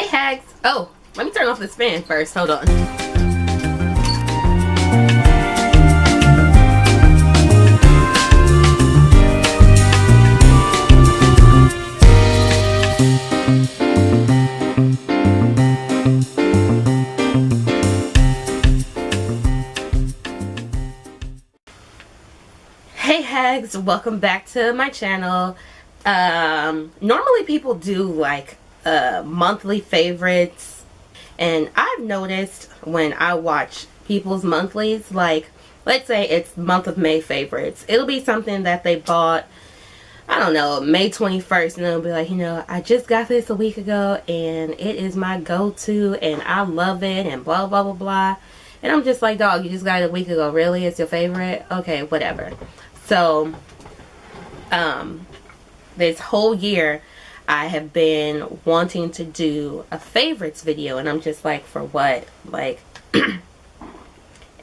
Hey hags! Oh, let me turn off this fan first. Hold on. Hey hags, welcome back to my channel. Normally people do like monthly favorites, and I've noticed when I watch people's monthlies, like let's say it's month of May favorites, it'll be something that they bought, I don't know, May 21st, and they'll be like, you know, I just got this a week ago and it is my go-to and I love it and blah blah blah blah. And I'm just like, dog, you just got it a week ago, really? It's your favorite? Okay, whatever. So this whole year I have been wanting to do a favorites video, and I'm just like, for what? Like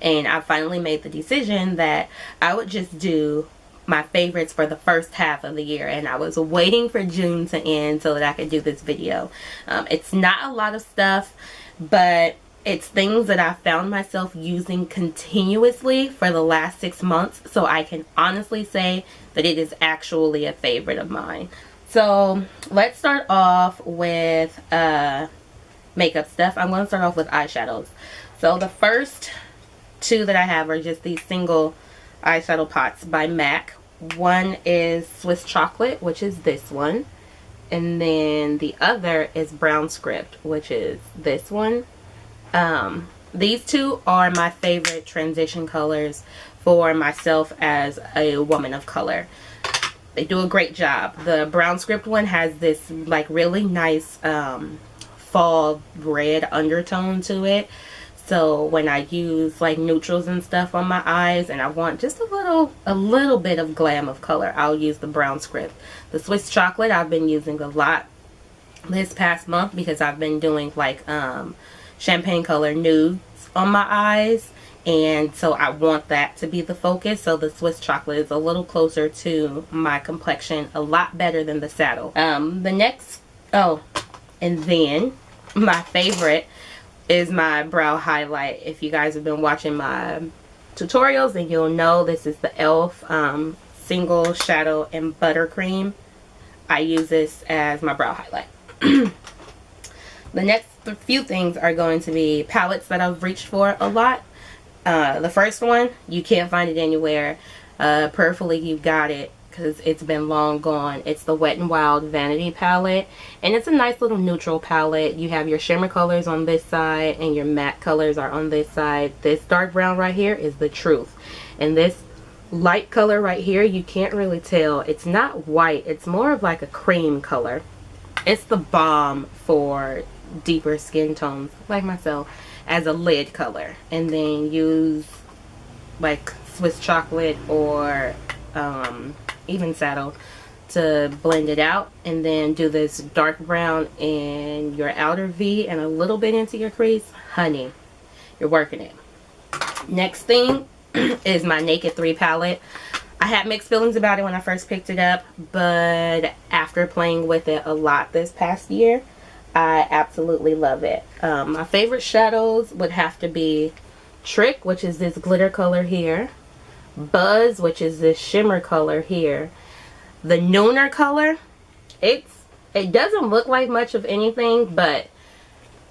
and I finally made the decision that I would just do my favorites for the first half of the year, and I was waiting for June to end so that I could do this video. It's not a lot of stuff, but it's things that I found myself using continuously for the last 6 months, so I can honestly say that it is actually a favorite of mine. So let's start off with makeup stuff. I'm going to start off with eyeshadows. So the first two that I have are just these single eyeshadow pots by MAC. One is Swiss Chocolate, which is this one, and then the other is Brown Script, which is this one. These two are my favorite transition colors for myself as a woman of color. They do a great job. The Brown Script one has this like really nice fall red undertone to it. So when I use like neutrals and stuff on my eyes and I want just a little bit of glam of color, I'll use the Brown Script. The Swiss Chocolate I've been using a lot this past month because I've been doing like champagne color nudes on my eyes, and so I want that to be the focus. So the Swiss Chocolate is a little closer to my complexion, a lot better than the Saddle. The next, oh, and then my favorite is my brow highlight. If you guys have been watching my tutorials, then you'll know this is the e.l.f. Single Shadow and Buttercream. I use this as my brow highlight. The next few things are going to be palettes that I've reached for a lot. The first one, you can't find it anywhere. Prayerfully you got it because it's been long gone. It's the Wet n Wild Vanity palette, and it's a nice little neutral palette. You have your shimmer colors on this side and your matte colors are on this side. This dark brown right here is the truth, and this light color right here, you can't really tell. It's not white, it's more of like a cream color. It's the bomb for deeper skin tones like myself as a lid color, and then use like Swiss Chocolate or even Saddle to blend it out, and then do this dark brown in your outer V and a little bit into your crease. Honey, you're working it. Next thing is my Naked 3 palette. I had mixed feelings about it when I first picked it up, but after playing with it a lot this past year, I absolutely love it. My favorite shadows would have to be Trick, which is this glitter color here, Buzz, which is this shimmer color here. The Nooner color, it doesn't look like much of anything, but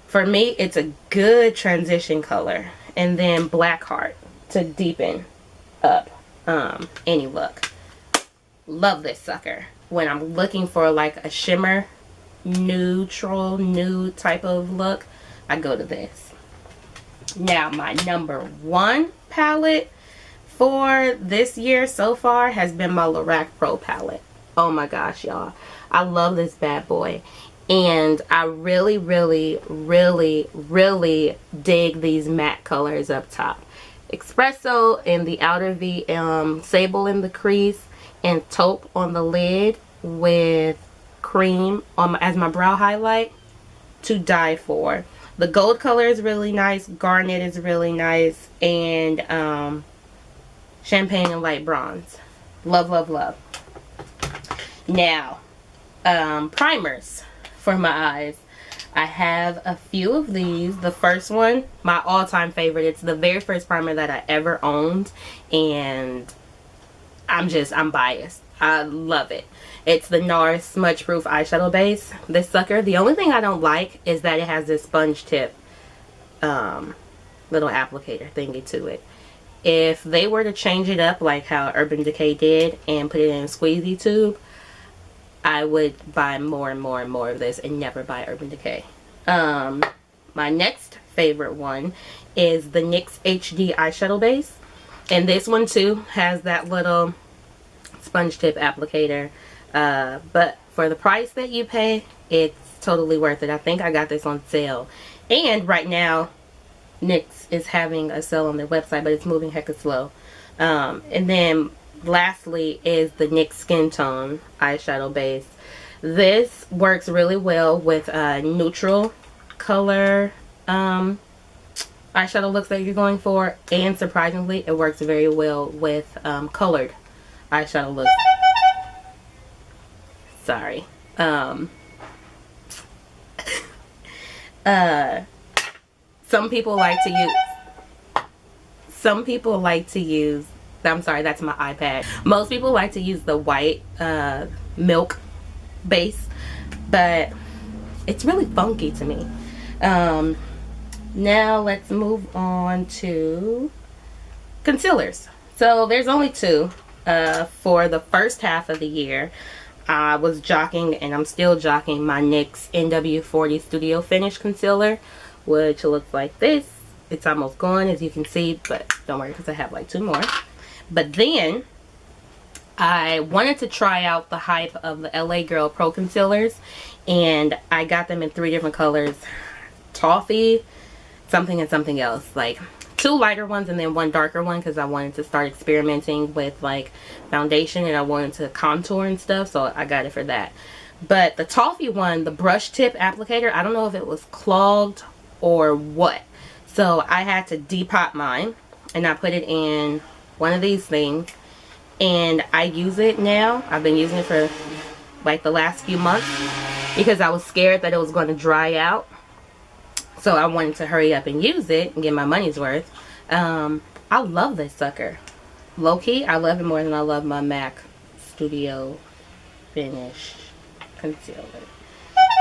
for me it's a good transition color. And then Blackheart to deepen up any look. Love this sucker. When I'm looking for like a shimmer neutral nude type of look, I go to this. Now my number one palette for this year so far has been my Lorac Pro palette. Oh my gosh, y'all, I love this bad boy, and I really dig these matte colors up top. Espresso in the outer V, Sable in the crease, and Taupe on the lid with cream on as my brow highlight. To die for. The gold color is really nice, garnet is really nice, and champagne and light bronze. Love, love, love. Now primers for my eyes. I have a few of these. The first one, my all-time favorite, it's the very first primer that I ever owned, and I'm biased. I love it. It's the NARS Smudge Proof Eyeshadow Base. This sucker, the only thing I don't like is that it has this sponge tip little applicator thingy to it. If they were to change it up like how Urban Decay did and put it in a squeezy tube, I would buy more and more and more of this and never buy Urban Decay. My next favorite one is the NYX HD Eyeshadow Base. And this one too has that little sponge tip applicator. But for the price that you pay, it's totally worth it. I think I got this on sale. And right now, NYX is having a sale on their website, but it's moving hecka slow. And then lastly is the NYX Skin Tone Eyeshadow Base. This works really well with neutral color eyeshadow looks that you're going for, and surprisingly it works very well with colored eyeshadow looks. Sorry. Some people like to use I'm sorry, that's my iPad. Most people like to use the white milk base, but it's really funky to me. Now let's move on to concealers. So there's only two. For the first half of the year, I was jocking, and I'm still jocking, my NYX NW40 Studio Finish Concealer, which looks like this. It's almost gone, as you can see, but don't worry because I have like two more. But then I wanted to try out the hype of the LA Girl Pro Concealers, and I got them in 3 different colors: toffee, something, and something else. Like 2 lighter ones and then 1 darker one, because I wanted to start experimenting with like foundation and I wanted to contour and stuff, so I got it for that. But the toffee one, the brush tip applicator, I don't know if it was clogged or what, so I had to depot mine and I put it in one of these things, and I use it now. I've been using it for like the last few months because I was scared that it was going to dry out. So I wanted to hurry up and use it and get my money's worth. I love this sucker. Low-key, I love it more than I love my MAC Studio Finish Concealer.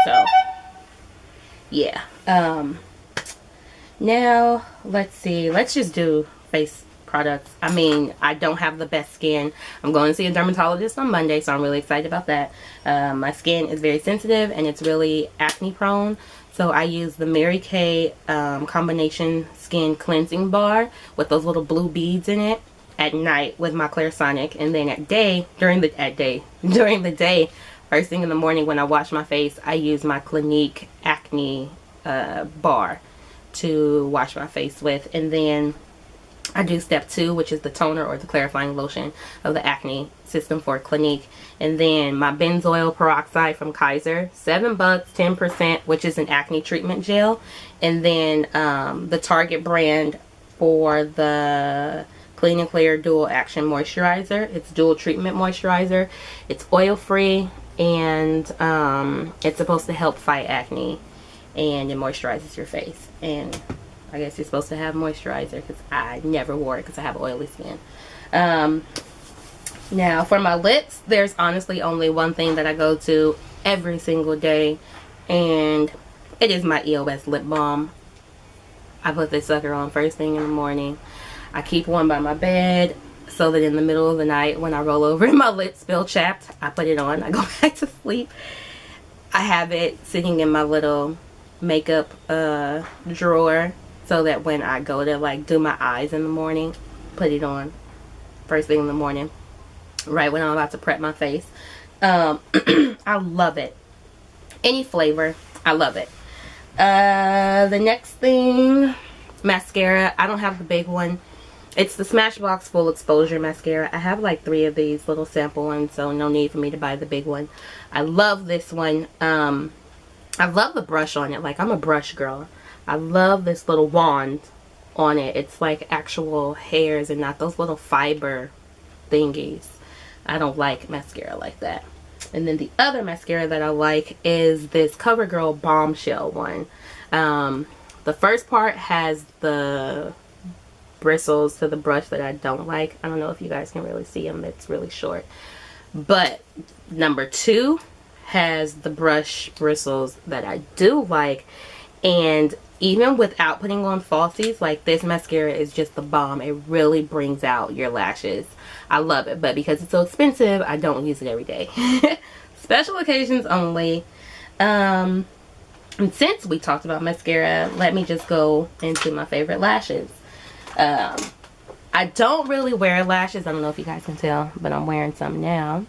So, yeah. Now, let's see. Let's just do face products. I mean, I don't have the best skin. I'm going to see a dermatologist on Monday, so I'm really excited about that. My skin is very sensitive and it's really acne prone. So I use the Mary Kay combination skin cleansing bar with those little blue beads in it at night with my Clairsonic, and then during the day, first thing in the morning when I wash my face, I use my Clinique acne bar to wash my face with, and then I do step 2, which is the toner or the clarifying lotion of the acne system for Clinique. And then my benzoyl peroxide from Kaiser, $7, 10%, which is an acne treatment gel. And then the Target brand for the Clean and Clear Dual Action Moisturizer. It's dual treatment moisturizer. It's oil free, and it's supposed to help fight acne, and it moisturizes your face. And I guess you're supposed to have moisturizer, because I never wore it because I have oily skin. Now for my lips, there's honestly only one thing that I go to every single day, and it is my EOS lip balm. I put this sucker on first thing in the morning. I keep one by my bed so that in the middle of the night when I roll over and my lips feel chapped, I put it on. I go back to sleep. I have it sitting in my little makeup drawer, so that when I go to like do my eyes in the morning, put it on first thing in the morning, right when I'm about to prep my face. I love it. Any flavor, I love it. The next thing, mascara. I don't have the big one. It's the Smashbox Full Exposure Mascara. I have like 3 of these little sample ones, so no need for me to buy the big one. I love this one. I love the brush on it. Like, I'm a brush girl. I love this little wand on it. It's like actual hairs and not those little fiber thingies. I don't like mascara like that. And then the other mascara that I like is this CoverGirl Bombshell one. The first part has the bristles to the brush that I don't like. I don't know if you guys can really see them. It's really short. But number 2 has the brush bristles that I do like. And even without putting on falsies, like, this mascara is just the bomb. It really brings out your lashes. I love it. But because it's so expensive, I don't use it every day. Special occasions only. And since we talked about mascara, let me just go into my favorite lashes. I don't really wear lashes. I don't know if you guys can tell, but I'm wearing some now.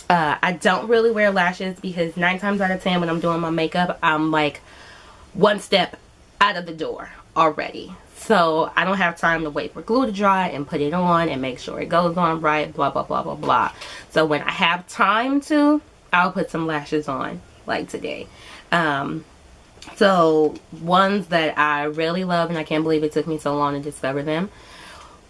I don't really wear lashes because 9 times out of 10 when I'm doing my makeup, I'm like one step out of the door already. So I don't have time to wait for glue to dry and put it on and make sure it goes on right, blah, blah, blah, blah, blah. So when I have time to, I'll put some lashes on, like today. So ones that I really love, and I can't believe it took me so long to discover them,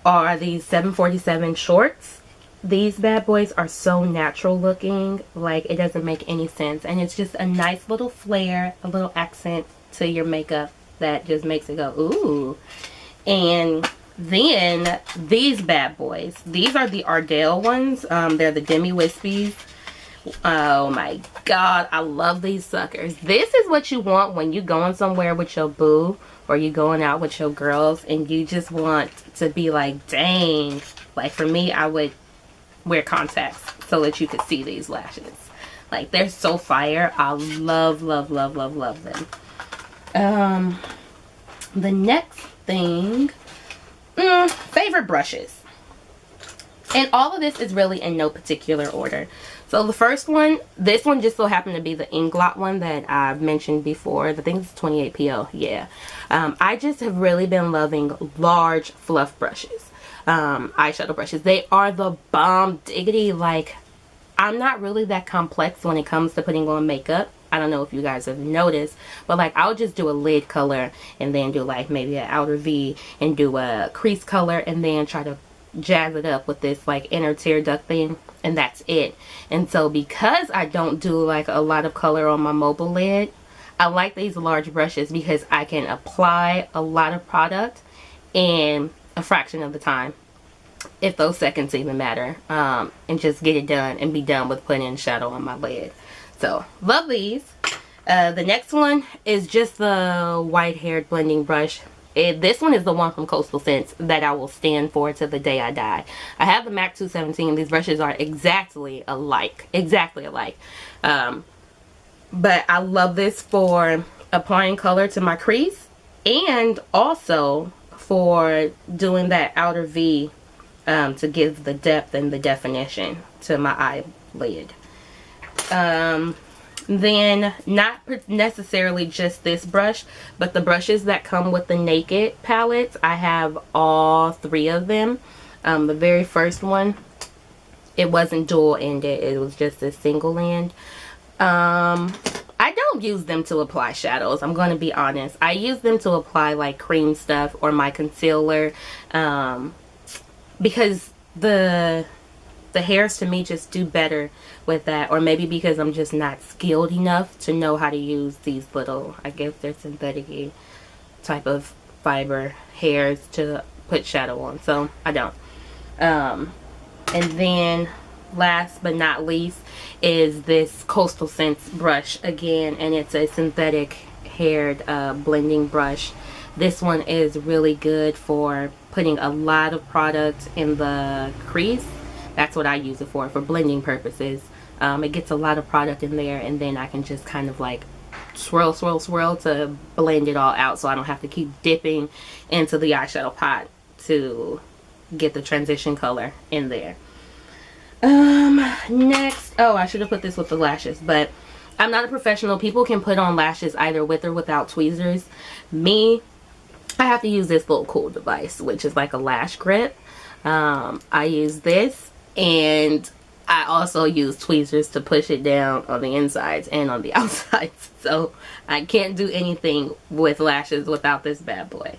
are these 747 shorts. These bad boys are so natural looking, like it doesn't make any sense. And it's just a nice little flare, a little accent to your makeup that just makes it go, ooh. And then these bad boys. These are the Ardell ones. They're the Demi Wispies. Oh my god, I love these suckers. This is what you want when you going somewhere with your boo, or you going out with your girls and you just want to be like, dang. Like for me, I would wear contacts so that you could see these lashes. Like, they're so fire. I love, love, love, love, love them. The next thing, favorite brushes. And all of this is really in no particular order. So the first one, this one just so happened to be the Inglot one that I've mentioned before. I think it's 28 PO, yeah. I just have really been loving large fluff brushes. Eyeshadow brushes. They are the bomb diggity. Like, I'm not really that complex when it comes to putting on makeup. I don't know if you guys have noticed, but like, I'll just do a lid color and then do like maybe an outer V and do a crease color and then try to jazz it up with this like inner tear duct thing, and that's it. And so because I don't do like a lot of color on my mobile lid, I like these large brushes because I can apply a lot of product in a fraction of the time, if those seconds even matter, and just get it done and be done with putting shadow on my lid. So love these. The next one is just the white haired blending brush. This one is the one from Coastal Scents that I will stand for to the day I die. I have the MAC 217. These brushes are exactly alike. Exactly alike. But I love this for applying color to my crease, and also for doing that outer V to give the depth and the definition to my eyelid. Then not necessarily just this brush, but the brushes that come with the Naked palettes. I have all 3 of them. The very first one, it wasn't dual ended, it was just a single end. I don't use them to apply shadows, I'm going to be honest. I use them to apply like cream stuff or my concealer, because the hairs to me just do better with that, or maybe because I'm just not skilled enough to know how to use these little, I guess they're synthetic type of fiber hairs to put shadow on, so I don't. And then last but not least is this Coastal Scents brush again, and it's a synthetic haired blending brush. This one is really good for putting a lot of product in the crease. That's what I use it for blending purposes. It gets a lot of product in there, and then I can just kind of like swirl, swirl, swirl to blend it all out, so I don't have to keep dipping into the eyeshadow pot to get the transition color in there. Next, oh, I should have put this with the lashes, but I'm not a professional. People can put on lashes either with or without tweezers. Me, I have to use this little cool device, which is like a lash grip. I use this, and I also use tweezers to push it down on the insides and on the outsides. So I can't do anything with lashes without this bad boy.